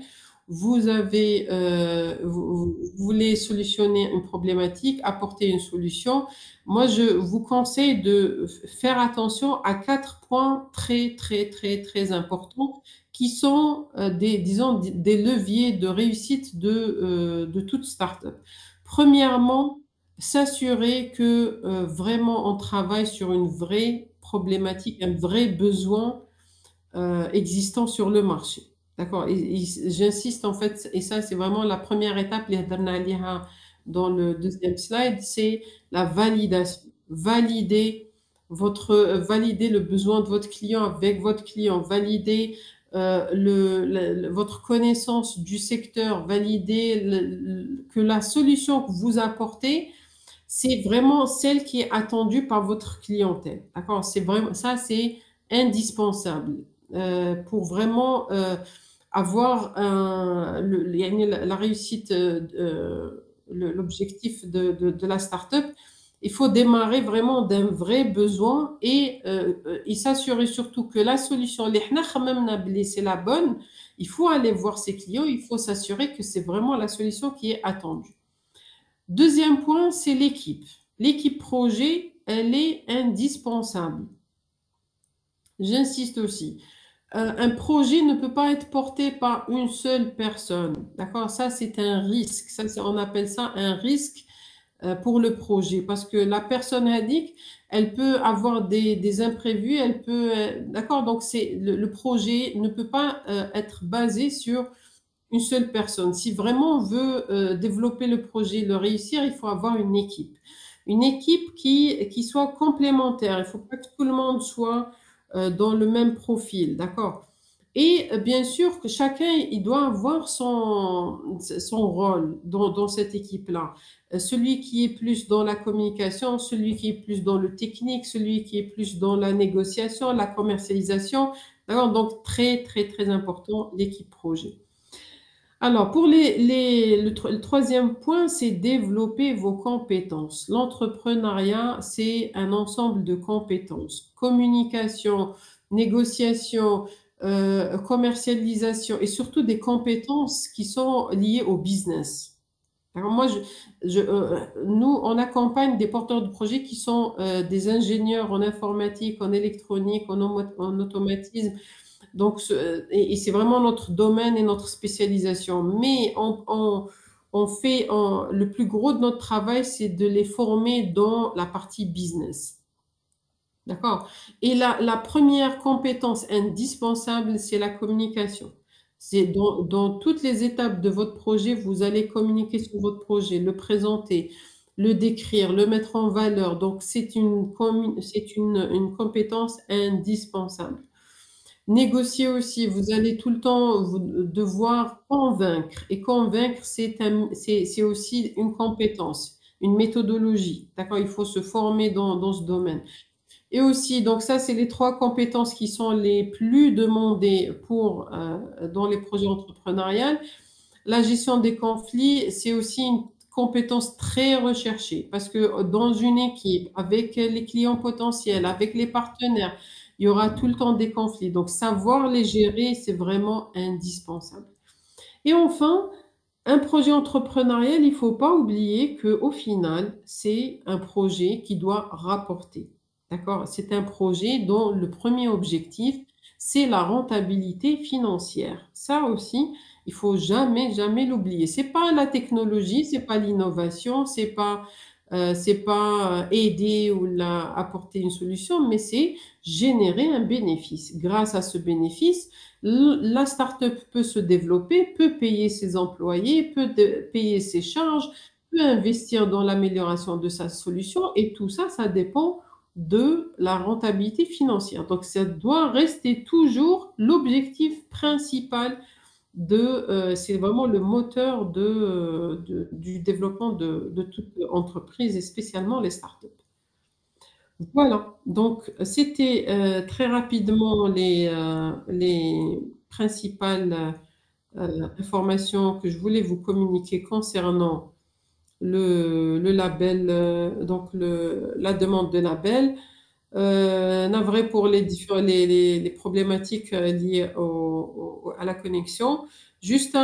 vous voulez solutionner une problématique, apporter une solution. Moi, je vous conseille de faire attention à 4 points très, très, très, très importants qui sont disons, des leviers de réussite de toute start-up. Premièrement, s'assurer que vraiment on travaille sur une vraie problématique, un vrai besoin existant sur le marché. D'accord? J'insiste en fait, et ça c'est vraiment la première étape, dans le deuxième slide, c'est la validation. Valider le besoin de votre client avec votre client, valider votre connaissance du secteur, valider que la solution que vous apportez, c'est vraiment celle qui est attendue par votre clientèle. D'accord? C'est vraiment, ça, c'est indispensable pour vraiment avoir la réussite, l'objectif de la start-up. Il faut démarrer vraiment d'un vrai besoin et s'assurer surtout que la solution, c'est la bonne. Il faut aller voir ses clients, il faut s'assurer que c'est vraiment la solution qui est attendue. Deuxième point, c'est l'équipe. L'équipe projet, elle est indispensable. J'insiste aussi. Un projet ne peut pas être porté par une seule personne. D'accord? Ça, c'est un risque. Ça, on appelle ça un risque pour le projet. Parce que la personne indique, elle peut avoir des imprévus, elle peut... d'accord? Donc, le projet ne peut pas être basé sur une seule personne. Si vraiment on veut développer le projet, le réussir, il faut avoir une équipe. Une équipe qui soit complémentaire. Il ne faut pas que tout le monde soit dans le même profil, d'accord? Et bien sûr que chacun, il doit avoir son rôle dans cette équipe-là. Celui qui est plus dans la communication, celui qui est plus dans le technique, celui qui est plus dans la négociation, la commercialisation. D'accord? Donc, très, très, très important, l'équipe projet. Alors, pour le troisième point, c'est développer vos compétences. L'entrepreneuriat, c'est un ensemble de compétences. Communication, négociation, commercialisation et surtout des compétences qui sont liées au business. Alors moi, nous, on accompagne des porteurs de projets qui sont des ingénieurs en informatique, en électronique, en automatisme. Donc, et c'est vraiment notre domaine et notre spécialisation. Mais le plus gros de notre travail, c'est de les former dans la partie business. D'accord? Et la première compétence indispensable, c'est la communication. C'est dans toutes les étapes de votre projet, vous allez communiquer sur votre projet, le présenter, le décrire, le mettre en valeur. Donc, c'est une compétence indispensable. Négocier aussi, vous allez tout le temps devoir convaincre. Et convaincre, c'est aussi une compétence, une méthodologie. D'accord? Il faut se former dans ce domaine. Et aussi, donc ça, c'est les 3 compétences qui sont les plus demandées dans les projets entrepreneuriaux. La gestion des conflits, c'est aussi une compétence très recherchée parce que dans une équipe, avec les clients potentiels, avec les partenaires, il y aura tout le temps des conflits. Donc, savoir les gérer, c'est vraiment indispensable. Et enfin, un projet entrepreneurial, il ne faut pas oublier qu'au final, c'est un projet qui doit rapporter. D'accord? C'est un projet dont le premier objectif, c'est la rentabilité financière. Ça aussi, il faut jamais, jamais l'oublier. C'est pas la technologie, c'est pas l'innovation, c'est pas aider ou apporter une solution, mais c'est générer un bénéfice. Grâce à ce bénéfice, la start-up peut se développer, peut payer ses employés, peut payer ses charges, peut investir dans l'amélioration de sa solution et tout ça, ça dépend de la rentabilité financière. Donc, ça doit rester toujours l'objectif principal c'est vraiment le moteur du développement de toute entreprise et spécialement les startups. Voilà, donc c'était très rapidement les principales informations que je voulais vous communiquer concernant le label, donc la demande de label. Navré pour les problématiques liées à la connexion. Juste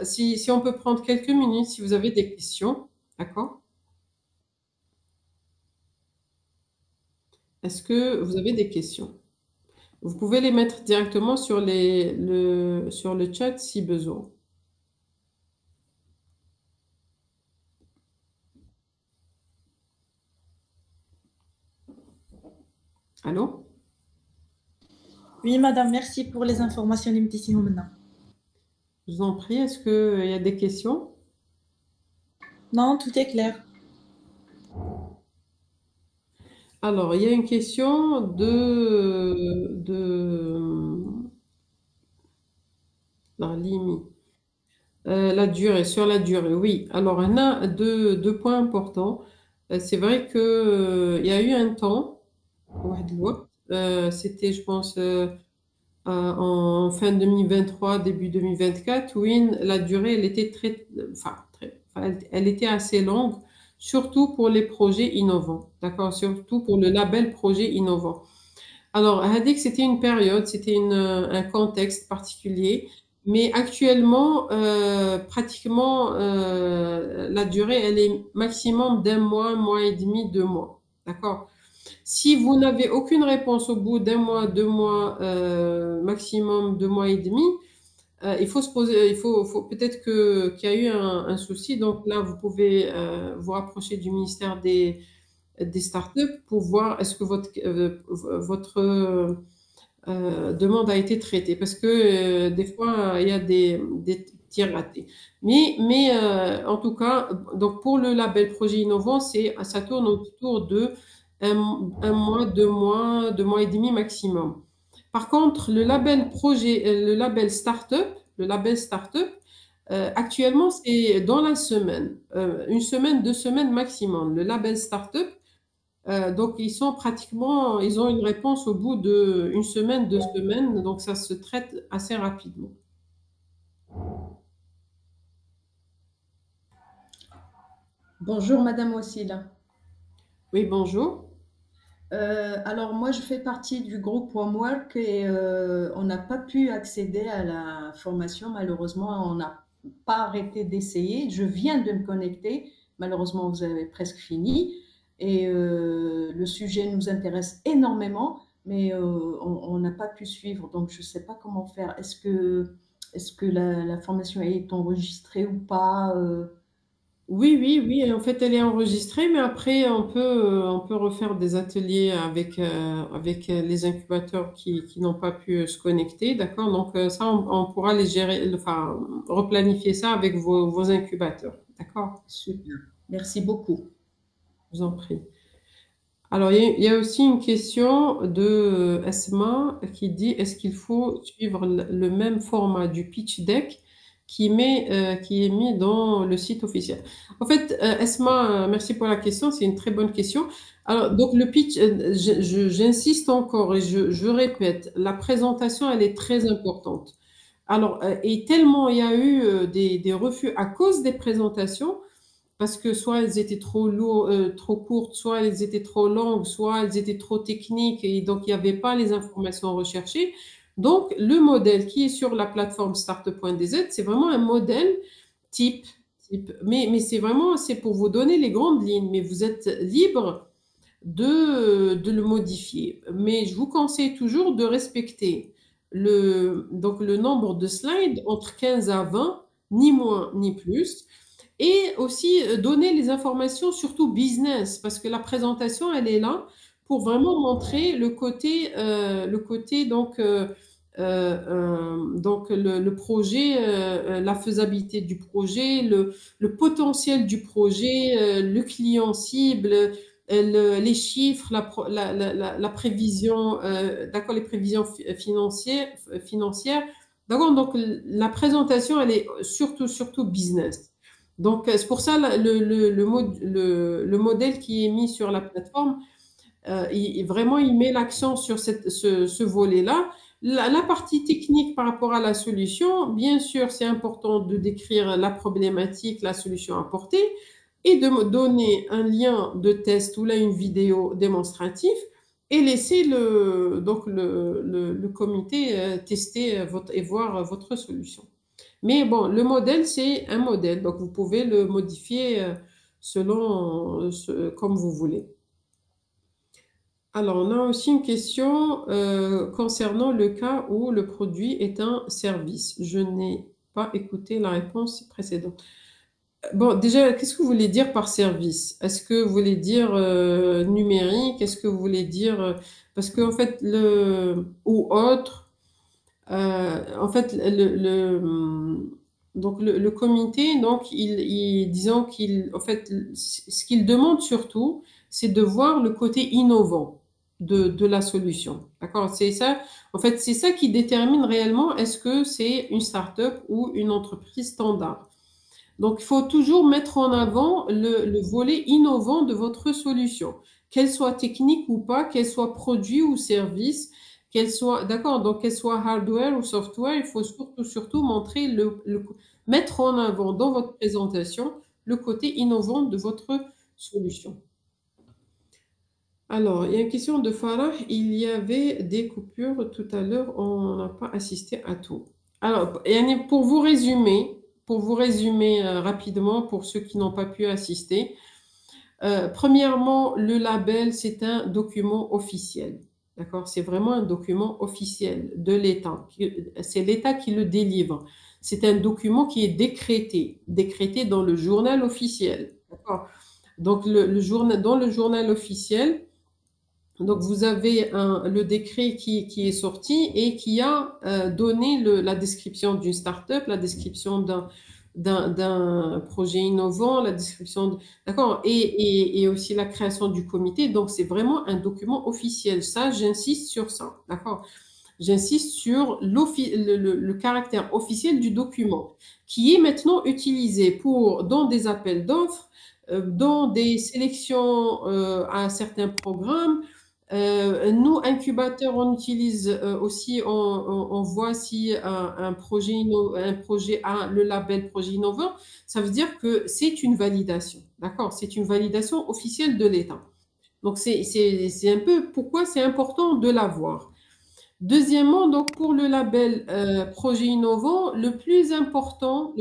si on peut prendre quelques minutes, si vous avez des questions, d'accord? Est-ce que vous avez des questions? Vous pouvez les mettre directement sur le chat si besoin. Allô? Oui, madame, merci pour les informations limitées maintenant. Je vous en prie, est-ce qu'il y a des questions? Non, tout est clair. Alors, il y a une question la limite. La durée, sur la durée, oui. Alors, on a deux points importants. C'est vrai que il y a eu un temps, c'était, je pense, en fin 2023, début 2024, où la durée, elle était elle était assez longue, surtout pour les projets innovants, d'accord? Surtout pour le label projet innovant. Alors, Hadik, c'était une période, c'était un contexte particulier, mais actuellement, pratiquement, la durée, elle est maximum d'un mois et demi, 2 mois, d'accord? Si vous n'avez aucune réponse au bout d'un mois, 2 mois, maximum 2 mois et demi, il faut se poser, faut peut-être qu'il y a eu un souci. Donc là, vous pouvez vous rapprocher du ministère des startups pour voir est-ce que votre demande a été traitée. Parce que des fois, il y a des tirs ratés. Mais en tout cas, donc pour le label projet innovant, ça tourne autour de un mois, 2 mois, 2 mois et demi maximum. Par contre, le label startup, actuellement, c'est dans la semaine, une semaine, 2 semaines maximum. Le label startup, donc ils ont une réponse au bout d'une semaine, 2 semaines, donc ça se traite assez rapidement. Bonjour Madame Wassila. Oui, bonjour. Alors moi je fais partie du groupe Homework et on n'a pas pu accéder à la formation malheureusement, on n'a pas arrêté d'essayer. Je viens de me connecter, malheureusement vous avez presque fini et le sujet nous intéresse énormément mais on n'a pas pu suivre donc je ne sais pas comment faire. Est-ce que la formation est enregistrée ou pas Oui. En fait, elle est enregistrée, mais après, on peut refaire des ateliers avec les incubateurs qui n'ont pas pu se connecter, d'accord? Donc, ça, on pourra les gérer, enfin, replanifier ça avec vos incubateurs, d'accord? Super, merci beaucoup. Je vous en prie. Alors, il y a aussi une question de Esma qui dit, est-ce qu'il faut suivre le même format du pitch deck qui est mis dans le site officiel? En fait, Esma, merci pour la question, c'est une très bonne question. Alors, donc le pitch, j'insiste encore et je répète, la présentation, elle est très importante. Alors, et tellement il y a eu des refus à cause des présentations, parce que soit elles étaient trop lourdes, trop courtes, soit elles étaient trop longues, soit elles étaient trop techniques et donc il n'y avait pas les informations recherchées. Donc, le modèle qui est sur la plateforme start.dz, c'est vraiment un modèle type. Mais c'est vraiment, c'est pour vous donner les grandes lignes, mais vous êtes libre de le modifier. Mais je vous conseille toujours de respecter donc le nombre de slides entre 15 à 20, ni moins ni plus. Et aussi donner les informations, surtout business, parce que la présentation, elle est là pour vraiment montrer le côté donc le projet, la faisabilité du projet, le potentiel du projet, le client cible, les chiffres, la prévision, d'accord, les prévisions financières. D'accord, donc la présentation, elle est surtout business. Donc, c'est pour ça le modèle qui est mis sur la plateforme, vraiment, il met l'accent sur ce volet-là. La partie technique par rapport à la solution, bien sûr, c'est important de décrire la problématique, la solution apportée, et de me donner un lien de test ou là une vidéo démonstrative et laisser le comité tester et voir votre solution. Mais bon, le modèle, c'est un modèle, donc vous pouvez le modifier selon comme vous voulez. Alors, on a aussi une question concernant le cas où le produit est un service. Je n'ai pas écouté la réponse précédente. Bon, déjà, qu'est-ce que vous voulez dire par service? Est-ce que vous voulez dire numérique? Est-ce que vous voulez dire... parce qu'en fait, ou autre, en fait, donc le comité, donc, disons en fait, ce qu'il demande surtout, c'est de voir le côté innovant de la solution. D'accord? C'est ça, en fait, c'est ça qui détermine réellement est-ce que c'est une start-up ou une entreprise standard. Donc, il faut toujours mettre en avant le volet innovant de votre solution, qu'elle soit technique ou pas, qu'elle soit produit ou service, qu'elle soit, d'accord, donc qu'elle soit hardware ou software, il faut surtout montrer mettre en avant dans votre présentation le côté innovant de votre solution. Alors, il y a une question de Farah. Il y avait des coupures tout à l'heure, on n'a pas assisté à tout. Alors, pour vous résumer rapidement, pour ceux qui n'ont pas pu assister, premièrement, le label, c'est un document officiel. D'accord? C'est vraiment un document officiel de l'État. C'est l'État qui le délivre. C'est un document qui est décrété dans le journal officiel. D'accord? Donc, dans le journal officiel, donc vous avez le décret qui est sorti et qui a donné la description d'une start-up, la description d'un projet innovant, la description, d'accord, et aussi la création du comité. Donc c'est vraiment un document officiel. Ça, j'insiste sur ça, d'accord. J'insiste sur le caractère officiel du document qui est maintenant utilisé dans des appels d'offres, dans des sélections à certains programmes. Nous, incubateurs, on utilise aussi, on voit si un projet a le label projet innovant, ça veut dire que c'est une validation, d'accord? C'est une validation officielle de l'État. Donc, c'est un peu pourquoi c'est important de l'avoir. Deuxièmement, donc pour le label projet innovant, le plus important,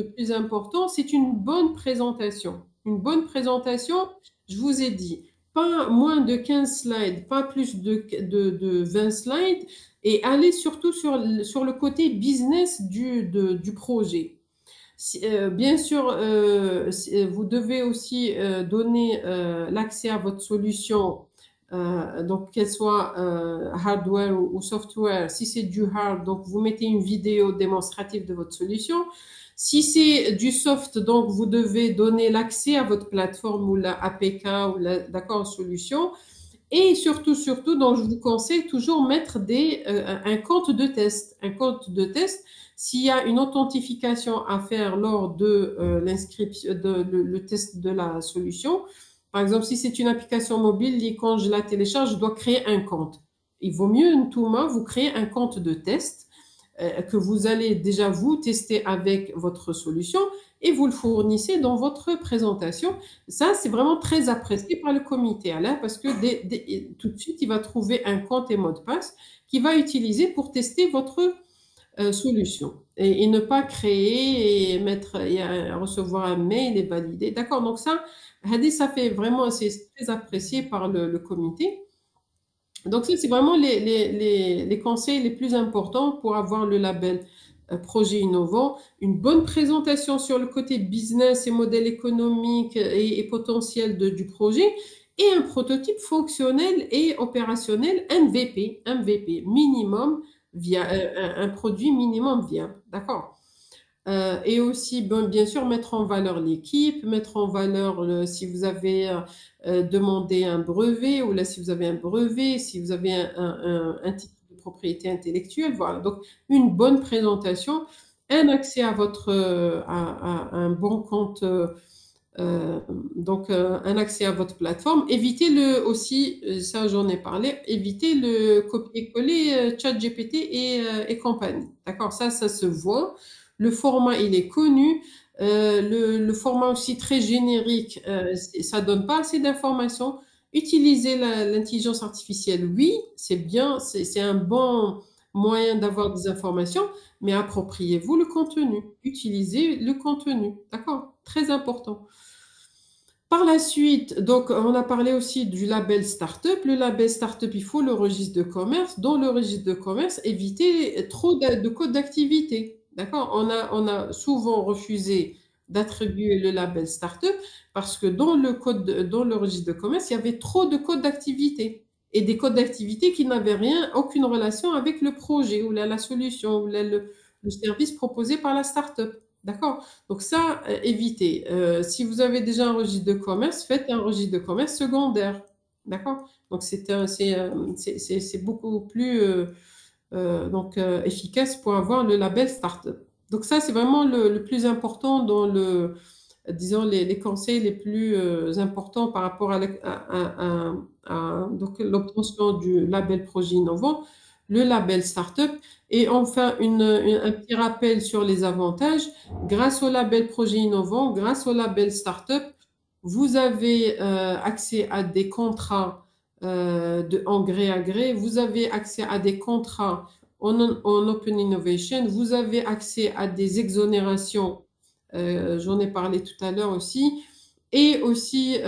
c'est une bonne présentation. Une bonne présentation, je vous ai dit, pas moins de 15 slides, pas plus de 20 slides, et aller surtout sur le côté business du projet. Bien sûr, vous devez aussi donner l'accès à votre solution, donc qu'elle soit hardware ou software. Si c'est du hard, donc vous mettez une vidéo démonstrative de votre solution. Si c'est du soft, donc vous devez donner l'accès à votre plateforme ou la APK ou d'accord, solution. Et surtout, donc je vous conseille toujours mettre un compte de test. Un compte de test, s'il y a une authentification à faire lors de l'inscription, le test de la solution. Par exemple, si c'est une application mobile, quand je la télécharge, je dois créer un compte. Il vaut mieux, Ntouma, vous créez un compte de test. que vous allez déjà vous tester avec votre solution et vous le fournissez dans votre présentation. Ça, c'est vraiment très apprécié par le comité, Alain, parce que tout de suite, il va trouver un compte et mot de passe qu'il va utiliser pour tester votre solution et ne pas créer et recevoir un mail et valider. D'accord? Donc ça, Hadi, ça fait vraiment, c'est très apprécié par le comité. Donc ça, c'est vraiment les conseils les plus importants pour avoir le label projet innovant. Une bonne présentation sur le côté business et modèle économique et potentiel du projet et un prototype fonctionnel et opérationnel MVP minimum, un produit minimum viable. D'accord? Et aussi, bien sûr, mettre en valeur l'équipe, mettre en valeur si vous avez demandé un brevet ou là, si vous avez un brevet, si vous avez un titre de propriété intellectuelle. Voilà. Donc, une bonne présentation, un accès à à un bon compte, donc un accès à votre plateforme. Évitez aussi, ça j'en ai parlé, évitez le copier-coller ChatGPT et compagnie. D'accord? Ça se voit. Le format, il est connu. Le format aussi très générique, ça donne pas assez d'informations. Utilisez l'intelligence artificielle, oui, c'est bien, c'est un bon moyen d'avoir des informations, mais appropriez-vous le contenu. Utilisez le contenu, d'accord? Très important. Par la suite, donc, on a parlé aussi du label Startup. Le label Startup, il faut le registre de commerce. Dans le registre de commerce, évitez trop de codes d'activité. D'accord? On a souvent refusé d'attribuer le label Startup parce que dans le registre de commerce, il y avait trop de codes d'activité et des codes d'activité qui n'avaient aucune relation avec le projet ou la solution ou le service proposé par la startup. D'accord? Donc ça, évitez. Si vous avez déjà un registre de commerce, faites un registre de commerce secondaire. D'accord? Donc c'est beaucoup plus efficace pour avoir le label Startup. Donc ça, c'est vraiment le plus important dans disons, les conseils les plus importants par rapport donc l'obtention du label projet innovant, le label Startup. Et enfin, un petit rappel sur les avantages. Grâce au label projet innovant, grâce au label Startup, vous avez accès à des contrats en gré à gré. Vous avez accès à des contrats en Open Innovation. Vous avez accès à des exonérations. J'en ai parlé tout à l'heure aussi. Et aussi,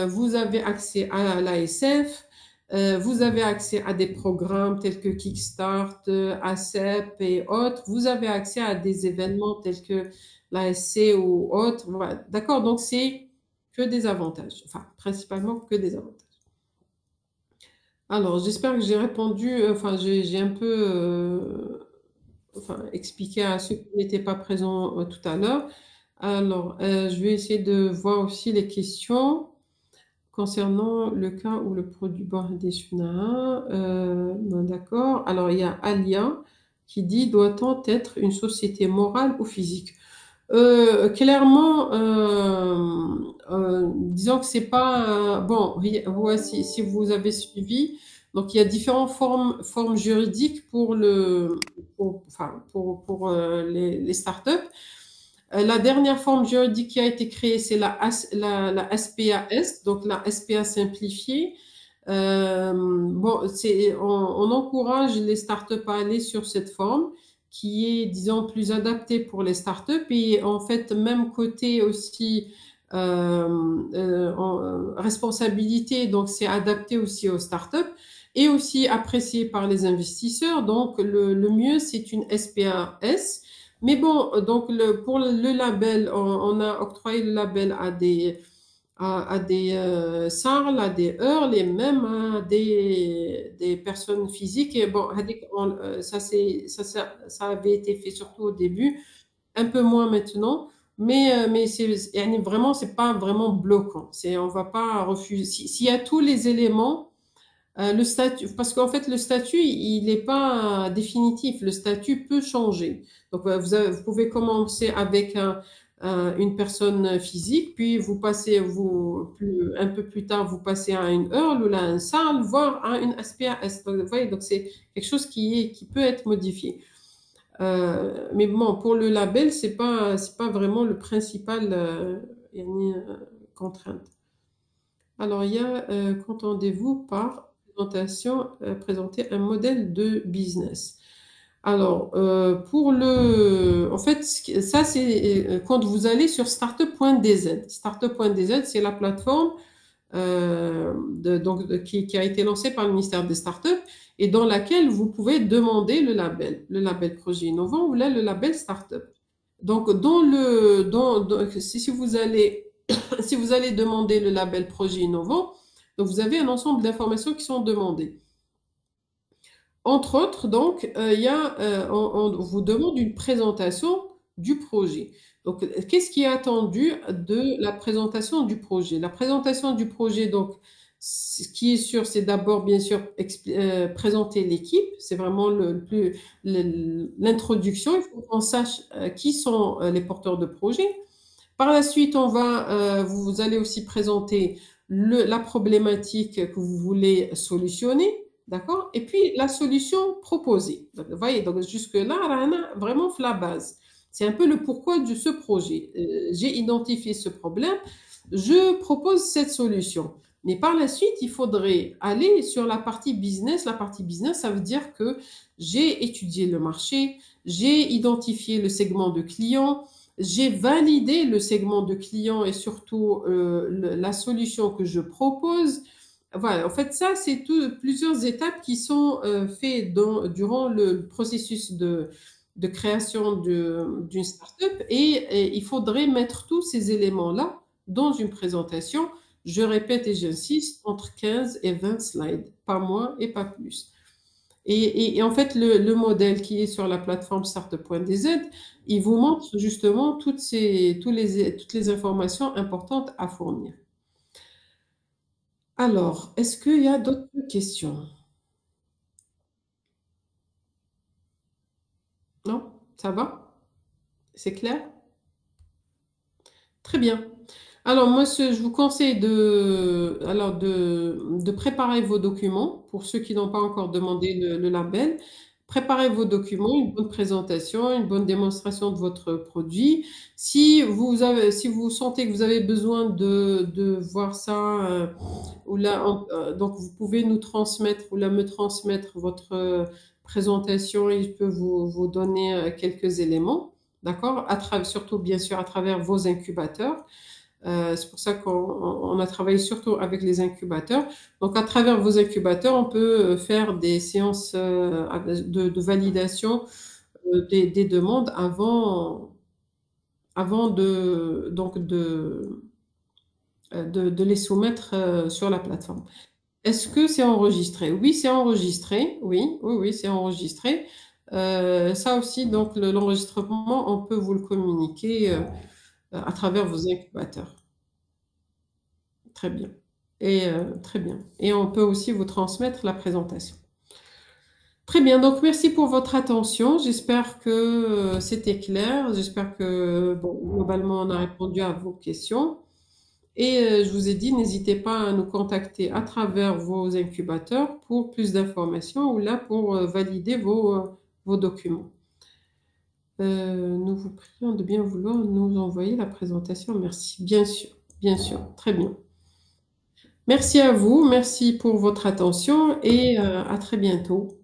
vous avez accès à l'ASF. Vous avez accès à des programmes tels que Kickstart, ACEP et autres. Vous avez accès à des événements tels que l'ASC ou autres. Voilà. D'accord? Donc, c'est que des avantages. Enfin, principalement que des avantages. Alors, j'espère que j'ai répondu, enfin, j'ai un peu expliqué à ceux qui n'étaient pas présents tout à l'heure. Alors, je vais essayer de voir aussi les questions concernant le cas où le produit d'accord. Alors, il y a Alia qui dit, doit-on être une société morale ou physique? Clairement, disons que c'est pas bon. Si vous avez suivi, donc il y a différentes formes juridiques pour les startups. La dernière forme juridique qui a été créée, c'est la SPAS, donc la SPA simplifiée. On encourage les startups à aller sur cette forme qui est, disons, plus adaptée pour les startups et en fait, même côté aussi responsabilité, donc c'est adapté aussi aux startups et aussi apprécié par les investisseurs. Donc, le mieux, c'est une SPAS. Mais bon, donc pour le label, on a octroyé le label à des SARL, à des EARL et même à des personnes physiques. Et bon, ça avait été fait surtout au début, un peu moins maintenant. Mais vraiment, c'est pas vraiment bloquant. On va pas refuser. S'il y a tous les éléments, le statut, parce qu'en fait, le statut, il n'est pas définitif. Le statut peut changer. Donc, vous pouvez commencer avec une personne physique, puis vous passez, un peu plus tard, vous passez à une EARL ou à un SARL, voire à une SPAS. Donc, vous voyez, donc c'est quelque chose qui peut être modifié. Mais bon, pour le label, c'est pas vraiment le principal contrainte. Alors, il y a qu'entendez-vous par présentation, présenter un modèle de business. Alors, en fait, ça, c'est quand vous allez sur startup.dz. Startup.dz, c'est la plateforme qui a été lancée par le ministère des Startups et dans laquelle vous pouvez demander le label projet innovant ou là, le label startup. Donc, si vous allez demander le label projet innovant, donc vous avez un ensemble d'informations qui sont demandées. Entre autres, donc, on vous demande une présentation du projet. Donc, qu'est-ce qui est attendu de la présentation du projet? La présentation du projet, donc, ce qui est sûr, c'est d'abord, bien sûr, présenter l'équipe. C'est vraiment l'introduction. Il faut qu'on sache qui sont les porteurs de projet. Par la suite, vous allez aussi présenter la problématique que vous voulez solutionner. D'accord? Et puis, la solution proposée. Donc, vous voyez, donc jusque-là, Rana, vraiment la base. C'est un peu le pourquoi de ce projet. J'ai identifié ce problème, je propose cette solution. Mais par la suite, il faudrait aller sur la partie business. La partie business, ça veut dire que j'ai étudié le marché, j'ai identifié le segment de clients, j'ai validé le segment de clients et surtout la solution que je propose. Voilà, en fait, ça, c'est plusieurs étapes qui sont faites durant le processus de création d'une startup et il faudrait mettre tous ces éléments-là dans une présentation. Je répète et j'insiste, entre 15 et 20 slides, pas moins et pas plus. Et en fait, le modèle qui est sur la plateforme startup.dz, il vous montre justement toutes les informations importantes à fournir. Alors, est-ce qu'il y a d'autres questions? Non? Ça va? C'est clair? Très bien. Alors, moi, je vous conseille de préparer vos documents pour ceux qui n'ont pas encore demandé le label. Préparez vos documents, une bonne présentation, une bonne démonstration de votre produit. Si vous sentez que vous avez besoin de voir ça, donc vous pouvez nous transmettre ou me transmettre votre présentation et je peux vous donner quelques éléments, d'accord? Surtout, bien sûr, à travers vos incubateurs. C'est pour ça qu'on a travaillé surtout avec les incubateurs. Donc, à travers vos incubateurs, on peut faire des séances de validation des demandes avant de les soumettre sur la plateforme. Est-ce que c'est enregistré? Oui, c'est enregistré. Oui, c'est enregistré. Ça aussi, donc l'enregistrement, on peut vous le communiquer à travers vos incubateurs. Très bien. Très bien. Et on peut aussi vous transmettre la présentation. Très bien. Donc, merci pour votre attention. J'espère que c'était clair. J'espère que, globalement, on a répondu à vos questions. Et je vous ai dit, n'hésitez pas à nous contacter à travers vos incubateurs pour plus d'informations ou là pour valider vos documents. Nous vous prions de bien vouloir nous envoyer la présentation. Merci. Bien sûr. Très bien. Merci à vous, merci pour votre attention et à très bientôt.